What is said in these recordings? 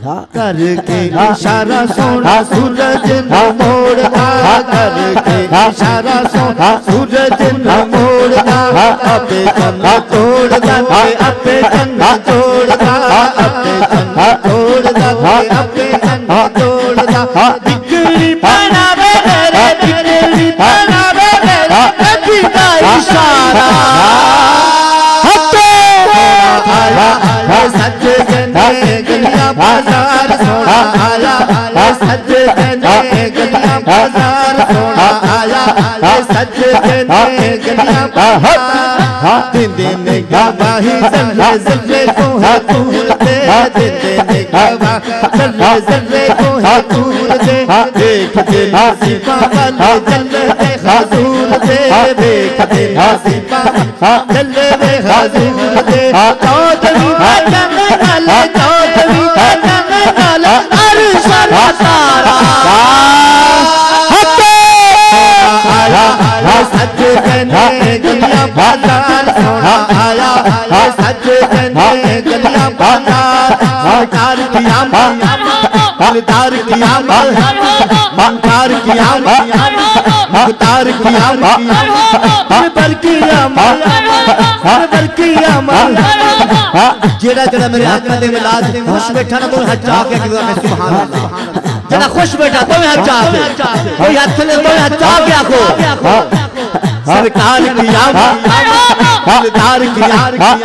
करके इशारा सोना सूरज न मोड़दा करके इशारा सोना सूरज न मोड़दा अपे चन्न तोड़दा अपे चन्न तोड़दा अपे चन्न तोड़दा अपे चन्न तोड़दा दिगरी बनावे मेरे दिगरी बनावे मेरे नबी का इशारा सच जने गलियां बाजार सोना आया सच जने गलियां बाजार सोना आया सच जने गलियां बाजार दिन गवाही जर्रे जर्रे को है तूल दे दिन गवाही जर्रे जर्रे को है तूल दे देख दे नसीबा वाले जल्ले हजूर दे देख दे नसीबा जल्ले हजूर दे चौधरी चौधरी अर्श तारा सच जने गलियां बाजार सोना आया सच जने गलियां बाजार सरकार की आमद दिलदार की आमद मंकार की आमद मुख्तार की आमद पर की आमद पर की आमद जेड़ा जेड़ा मेरे आका दे मिलाद दे खुश बैठा ना तो हाथ चाह के मैं सुभान अल्लाह जेड़ा खुश बैठा तो हाथ चाह कोई हाथ ले तो हाथ चाह के आखो सरकार की आमद दिलदार की आमद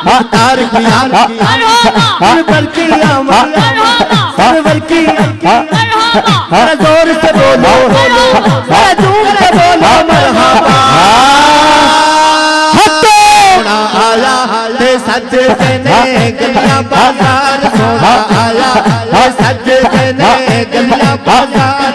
मुख्तार की आमद पर की आमद पर की जोर से बोलो झूम के बोलो मरहबा आया सच जने गलियां बाजार सोना आया सच जने गलियां बाजार